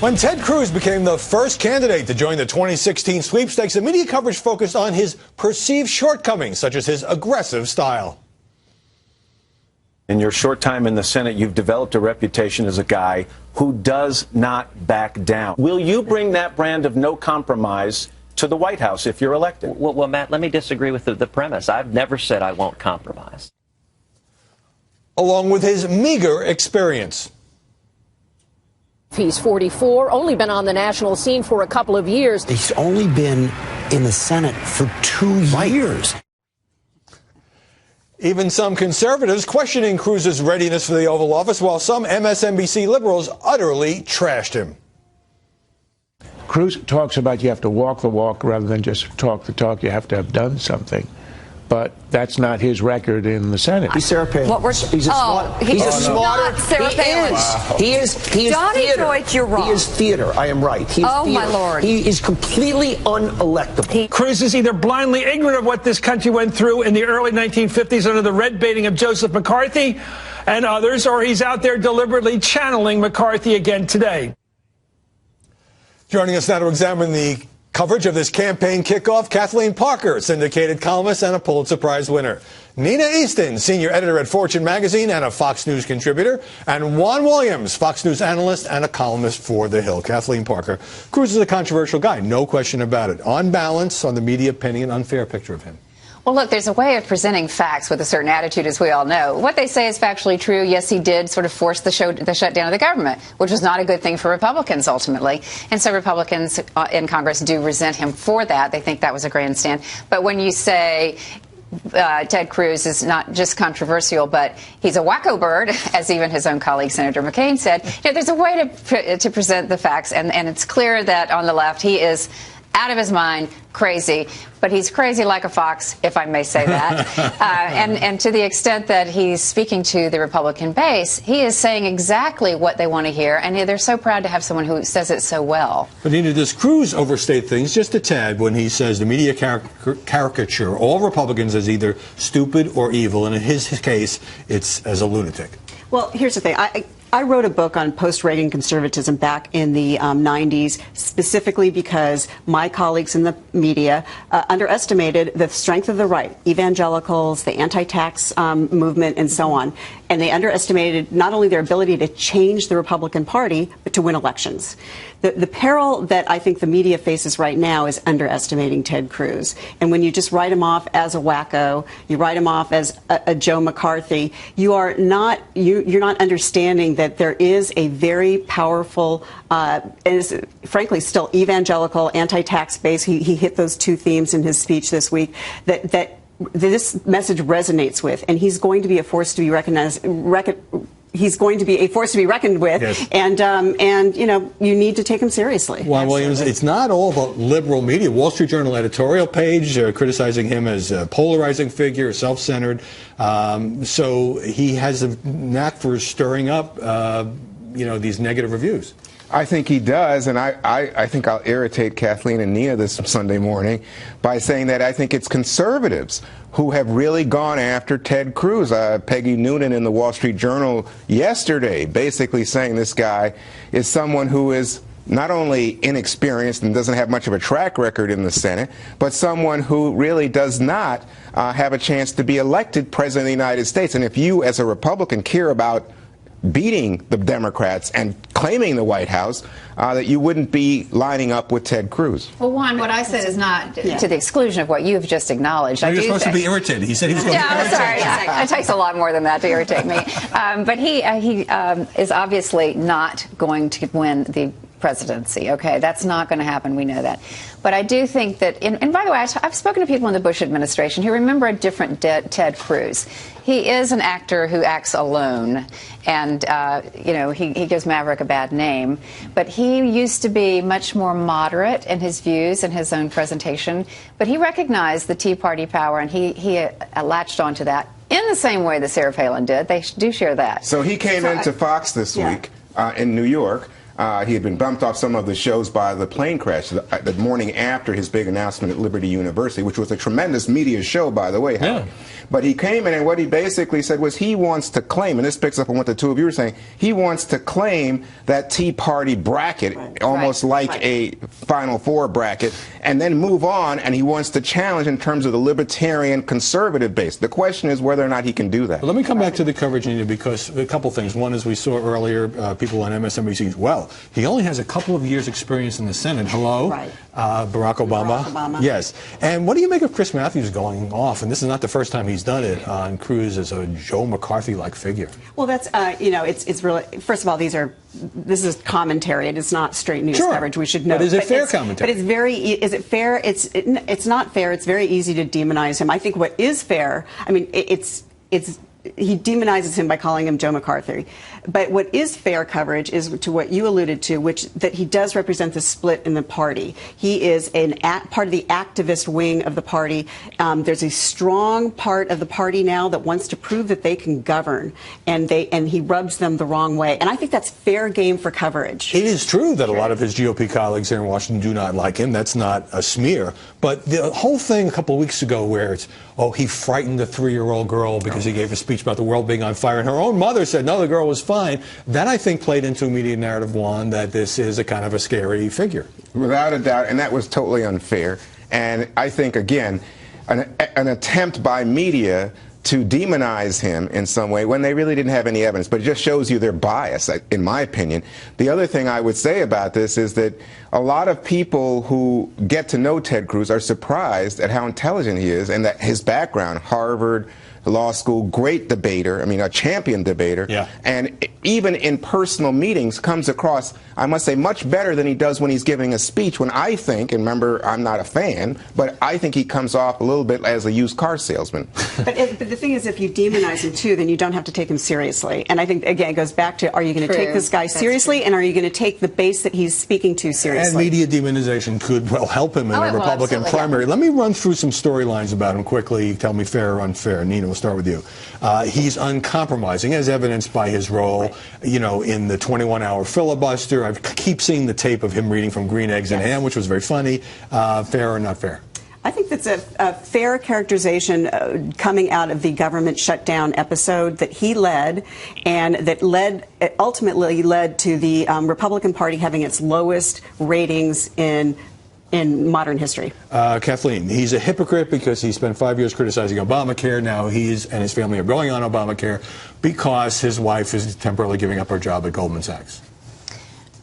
When Ted Cruz became the first candidate to join the 2016 sweepstakes, the media coverage focused on his perceived shortcomings, such as his aggressive style. In your short time in the Senate, you've developed a reputation as a guy who does not back down. Will you bring that brand of no compromise to the White House if you're elected? Well, Matt, let me disagree with the premise. I've never said I won't compromise. Along with his meager experience. He's 44, only been on the national scene for a couple of years. He's only been in the Senate for 2 years. Even some conservatives questioning Cruz's readiness for the Oval Office, while some MSNBC liberals utterly trashed him. Cruz talks about you have to walk the walk rather than just talk the talk. You have to have done something. But that's not his record in the Senate. He's Sarah Palin. He's a smarter. Sarah Palin. He is Johnny theater. Deutsch, you're wrong. He is theater. I am right. He is theater. My Lord. He is completely unelectable. Cruz is either blindly ignorant of what this country went through in the early 1950s under the red baiting of Joseph McCarthy and others, or he's out there deliberately channeling McCarthy again today. Joining us now to examine the coverage of this campaign kickoff, Kathleen Parker, syndicated columnist and a Pulitzer Prize winner. Nina Easton, senior editor at Fortune magazine and a Fox News contributor. And Juan Williams, Fox News analyst and a columnist for The Hill. Kathleen Parker, Cruz is a controversial guy, no question about it. On balance, on the media painting an unfair picture of him. Well, look, there's a way of presenting facts with a certain attitude, as we all know. What they say is factually true. Yes, he did sort of force the shutdown of the government, which was not a good thing for Republicans, ultimately. And so Republicans in Congress do resent him for that. They think that was a grandstand. But when you say Ted Cruz is not just controversial, but he's a wacko bird, as even his own colleague Senator McCain said, there's a way to present the facts. And it's clear that on the left, he is out of his mind, crazy, but he's crazy like a fox, if I may say that. And to the extent that he's speaking to the Republican base, he is saying exactly what they want to hear, and they're so proud to have someone who says it so well. But Nina, does Cruz overstate things just a tad when he says the media caricature all Republicans as either stupid or evil, and in his case, it's as a lunatic? Well, here's the thing. I wrote a book on post-Reagan conservatism back in the 90s, specifically because my colleagues in the media underestimated the strength of the right, evangelicals, the anti-tax movement, and so on. And they underestimated not only their ability to change the Republican Party, but to win elections. The peril that I think the media faces right now is underestimating Ted Cruz. And when you just write him off as a wacko, you write him off as a Joe McCarthy, you're not understanding that there is a very powerful, and frankly still evangelical anti-tax base. He hit those two themes in his speech this week that this message resonates with, and he's going to be a force to be he's going to be a force to be reckoned with, yes. And you need to take him seriously. Juan Williams, it's not all about liberal media. Wall Street Journal editorial page criticizing him as a polarizing figure, self-centered. So he has a knack for stirring up, these negative reviews. I think he does, and I think I'll irritate Kathleen and Nina this Sunday morning by saying that I think it's conservatives who have really gone after Ted Cruz. Peggy Noonan in the Wall Street Journal yesterday basically saying this guy is someone who is not only inexperienced and doesn't have much of a track record in the Senate, but someone who really does not have a chance to be elected President of the United States. And if you, as a Republican, care about beating the Democrats and claiming the White House, that you wouldn't be lining up with Ted Cruz. Well, Juan, what I said is not to the exclusion of what you've just acknowledged. You're supposed to be irritated. He said he was going to be irritated. I'm sorry. It takes a lot more than that to irritate me. But he is obviously not going to win the presidency. Okay, that's not going to happen. We know that. But I do think that, and by the way, I've spoken to people in the Bush administration who remember a different Ted Cruz. He is an actor who acts alone, and he gives Maverick a bad name. But he used to be much more moderate in his views and his own presentation. But he recognized the Tea Party power, and he latched onto that in the same way that Sarah Palin did. They do share that. So he came into Fox this week in New York. He had been bumped off some of the shows by the plane crash the morning after his big announcement at Liberty University, which was a tremendous media show, by the way, Howard. Yeah. But he came in, and what he basically said was he wants to claim, and this picks up on what the two of you were saying, he wants to claim that Tea Party bracket, almost like a Final Four bracket, and then move on, and he wants to challenge in terms of the libertarian conservative base. The question is whether or not he can do that. Well, let me come back to the coverage, Nina, because a couple things. One, as we saw earlier, people on MSNBC, well, he only has a couple of years' experience in the Senate. Hello? Right. Barack Obama. Barack Obama. Yes. And what do you make of Chris Matthews going off? And this is not the first time he's done it on Cruz as a Joe McCarthy-like figure. Well, that's, you know, it's really, first of all, this is commentary. It is not straight news coverage. We should know. But is it fair commentary? But it's very, is it fair? It's not fair. It's very easy to demonize him. I think what is fair, I mean, he demonizes him by calling him Joe McCarthy. But what is fair coverage is to what you alluded to, which that he does represent the split in the party. He is part of the activist wing of the party. There's a strong part of the party now that wants to prove that they can govern, and he rubs them the wrong way. And I think that's fair game for coverage. It is true that a lot of his GOP colleagues here in Washington do not like him. That's not a smear. But the whole thing a couple of weeks ago where it's, oh, he frightened the 3-year-old girl because he gave a speech about the world being on fire, and her own mother said, no, the girl was fine. That, I think, played into a media narrative, one, that this is a kind of a scary figure. Without a doubt, and that was totally unfair. And I think, again, an attempt by media to demonize him in some way when they really didn't have any evidence. But it just shows you their bias, in my opinion. The other thing I would say about this is that a lot of people who get to know Ted Cruz are surprised at how intelligent he is and that his background, Harvard Law School, great debater, I mean, a champion debater, and even in personal meetings comes across, I must say, much better than he does when he's giving a speech, when I think, and remember, I'm not a fan, but I think he comes off a little bit as a used car salesman. But the thing is, if you demonize him, too, then you don't have to take him seriously. And I think, again, it goes back to, are you going to take this guy seriously, and are you going to take the base that he's speaking to seriously? And media demonization could well help him in a Republican primary. Let me run through some storylines about him quickly. Tell me fair or unfair. Nina, we'll start with you. He's uncompromising, as evidenced by his role, you know, in the 21-hour filibuster. I keep seeing the tape of him reading from Green Eggs and Ham, which was very funny. Fair or not fair? I think that's a fair characterization coming out of the government shutdown episode that he led, and that ultimately led to the Republican Party having its lowest ratings in modern history. Kathleen, he's a hypocrite because he spent 5 years criticizing Obamacare. Now he's and his family are going on Obamacare because his wife is temporarily giving up her job at Goldman Sachs.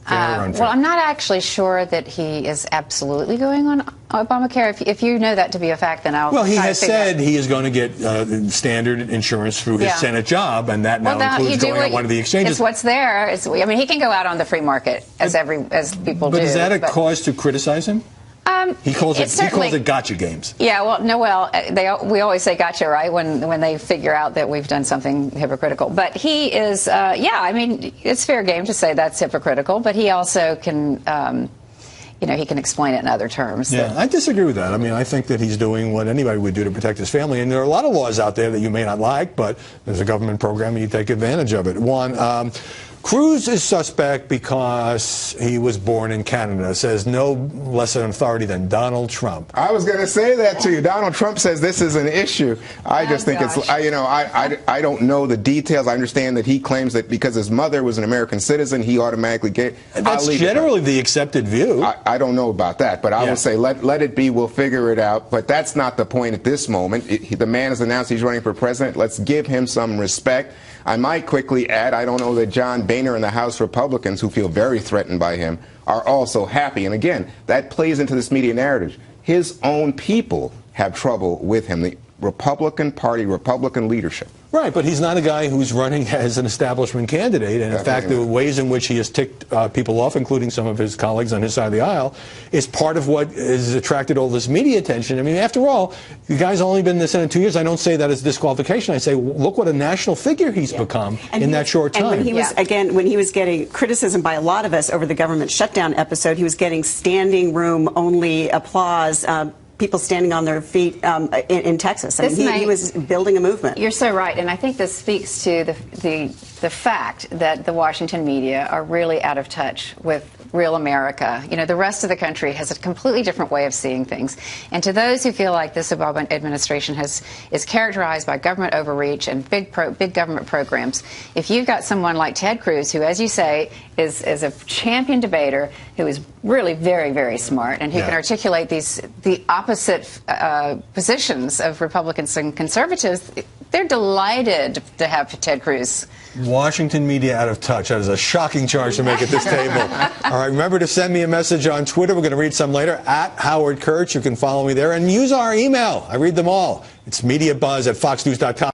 Well, I'm not actually sure that he is absolutely going on Obamacare. If you know that to be a fact, then I'll. Well, he has said he is going to get standard insurance through his Senate job, and that now includes going on one of the exchanges. It's what's there. I mean, he can go out on the free market as people do. But is that a cause to criticize him? He calls it gotcha games. Yeah, we always say gotcha, right, when they figure out that we've done something hypocritical. But he is, I mean, it's fair game to say that's hypocritical, but he also can, he can explain it in other terms. Yeah, I disagree with that. I mean, I think that he's doing what anybody would do to protect his family, and there are a lot of laws out there that you may not like, but there's a government program and you take advantage of it. One, Cruz is suspect because he was born in Canada, says no less an authority than Donald Trump. I was going to say that to you. Donald Trump says this is an issue. I just think it's, I don't know the details. I understand that he claims that because his mother was an American citizen, he automatically gave. That's generally the accepted view. I don't know about that, but I will say let it be. We'll figure it out. But that's not the point at this moment. The man has announced he's running for president. Let's give him some respect. I might quickly add, I don't know that John Boehner and the House Republicans, who feel very threatened by him, are also happy. And again, that plays into this media narrative. His own people have trouble with him, the Republican Party, Republican leadership. Right, but he's not a guy who's running as an establishment candidate. And in fact, the ways in which he has ticked people off, including some of his colleagues on his side of the aisle, is part of what has attracted all this media attention. I mean, after all, the guy's only been in the Senate 2 years. I don't say that as disqualification. I say, look what a national figure he's become in that short time. And when he was, again, when he was getting criticism by a lot of us over the government shutdown episode, he was getting standing room only applause. people standing on their feet in Texas. I mean, he was building a movement. You're so right, and I think this speaks to the fact that the Washington media are really out of touch with real America. You know, the rest of the country has a completely different way of seeing things. And to those who feel like this Obama administration is characterized by government overreach and big government programs, if you've got someone like Ted Cruz, who, as you say, is a champion debater, who is really very, very smart, and who can articulate the opposite positions of Republicans and conservatives, they're delighted to have Ted Cruz. Washington media out of touch. That is a shocking charge to make at this table. All right, remember to send me a message on Twitter. We're going to read some later, at Howard Kurtz. You can follow me there. And use our email. I read them all. It's mediabuzz@foxnews.com.